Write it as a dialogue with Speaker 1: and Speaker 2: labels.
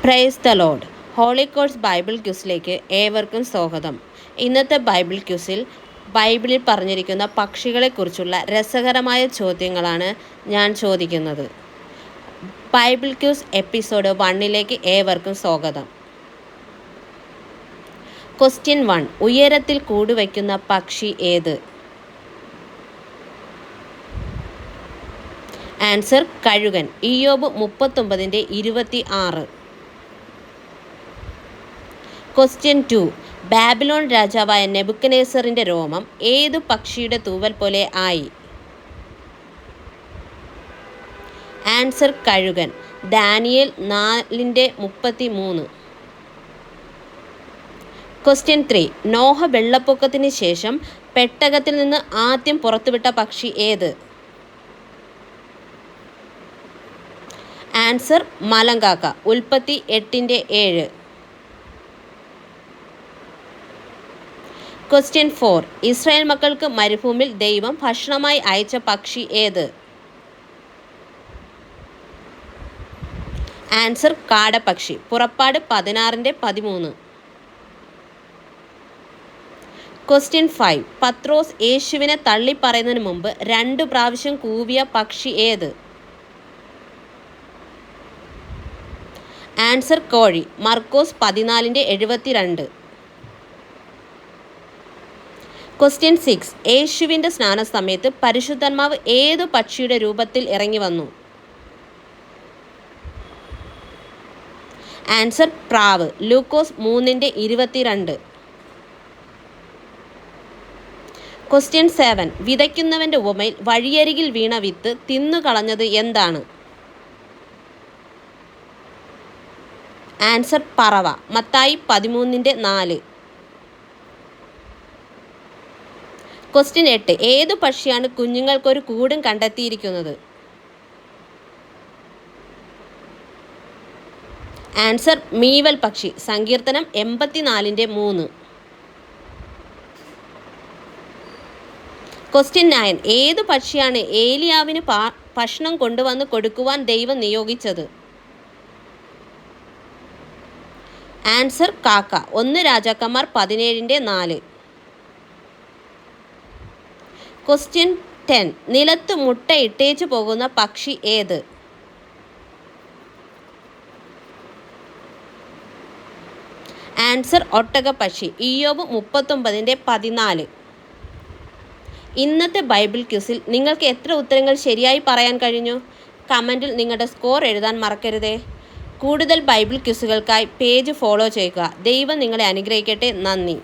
Speaker 1: Price the lord. Holy course bible ക്യൂസിലേക്ക് ഏവർക്കും സ്വാഗതം. ഇന്നത്തെ ബൈബിൾ ക്യൂസിൽ ബൈബിളിൽ പറഞ്ഞിരിക്കുന്ന പക്ഷികളെക്കുറിച്ചുള്ള രസകരമായ ചോദ്യങ്ങളാണ് ഞാൻ ചോദിക്കുന്നത്. ബൈബിൾ ക്യൂസ് എപ്പിസോഡ് 1ലേക്ക് ഏവർക്കും സ്വാഗതം. ക്വസ്റ്റ്യൻ 1. ഉയരത്തിൽ കൂടുവയ്ക്കുന്ന പക്ഷി ഏത്? ആൻസർ കഴുകൻ. ഇയ്യോബ് 39:26. ക്വസ്റ്റ്യൻ 2. ബാബിലോൺ രാജാവായ നെബുക്കദ്നേസറിന്റെ രോമം ഏതു പക്ഷിയുടെ തൂവൽ പോലെ ആയി? ആൻസർ കഴുകൻ. ദാനിയേൽ 4:33. ക്വസ്റ്റ്യൻ 3. നോഹ വെള്ളപ്പൊക്കത്തിന് ശേഷം പെട്ടകത്തിൽ നിന്ന് ആദ്യം പുറത്തുവിട്ട പക്ഷി ഏത്? ആൻസർ മലങ്കാക്ക. ഉൽപ്പത്തി 8:7. ക്വസ്റ്റ്യൻ 4. ഇസ്രായേൽ മക്കൾക്ക് മരുഭൂമിയിൽ ദൈവം ഭക്ഷണമായി അയച്ച പക്ഷി ഏത്? ആൻസർ കാടപ്പക്ഷി. പുറപ്പാട് 16:13. ക്വസ്റ്റ്യൻ 5. പത്രോസ് യേശുവിനെ തള്ളിപ്പറയുന്നതിന് മുമ്പ് 2 പ്രാവശ്യം കൂവിയ പക്ഷി ഏത്? ആൻസർ കോഴി. മർക്കോസ് 14:72. ക്വസ്റ്റ്യൻ 6. യേശുവിൻ്റെ സ്നാനസമയത്ത് പരിശുദ്ധാത്മാവ് ഏതു പക്ഷിയുടെ രൂപത്തിൽ ഇറങ്ങി വന്നു? ആൻസർ പ്രാവ്. ലൂക്കോസ് 3:22. ക്വസ്റ്റ്യൻ 7. വിതയ്ക്കുന്നവൻ്റെ ഉപമയിൽ വഴിയരികിൽ വീണ വിത്ത് തിന്നുകളഞ്ഞത് എന്താണ്? ആൻസർ പറവ. മത്തായി 13:4. ക്വസ്റ്റ്യൻ 8. ഏതു പക്ഷിയാണ് കുഞ്ഞുങ്ങൾക്കൊരു കൂടും കണ്ടെത്തിയിരിക്കുന്നത്? ആൻസർ മീവൽ പക്ഷി. സങ്കീർത്തനം 84:3. ക്വസ്റ്റ്യൻ 9. ഏതു പക്ഷിയാണ് ഏലിയാവിന് ഭക്ഷണം കൊണ്ടുവന്ന് കൊടുക്കുവാൻ ദൈവം നിയോഗിച്ചത്? ആൻസർ കാക്ക. 1 രാജാക്കന്മാർ 17:4. ക്വസ്റ്റ്യൻ 10. നിലത്ത് മുട്ട ഇട്ടേച്ചു പോകുന്ന പക്ഷി ഏത്? ആൻസർ ഒട്ടകപ്പക്ഷി. ഇയ്യോബ് 39:14. ഇന്നത്തെ ബൈബിൾ ക്യൂസിൽ നിങ്ങൾക്ക് എത്ര ഉത്തരങ്ങൾ ശരിയായി പറയാൻ കഴിഞ്ഞു? കമൻറ്റിൽ നിങ്ങളുടെ സ്കോർ എഴുതാൻ മറക്കരുതേ. കൂടുതൽ ബൈബിൾ ക്യൂസുകൾക്കായി പേജ് ഫോളോ ചെയ്യുക. ദൈവം നിങ്ങളെ അനുഗ്രഹിക്കട്ടെ. നന്ദി.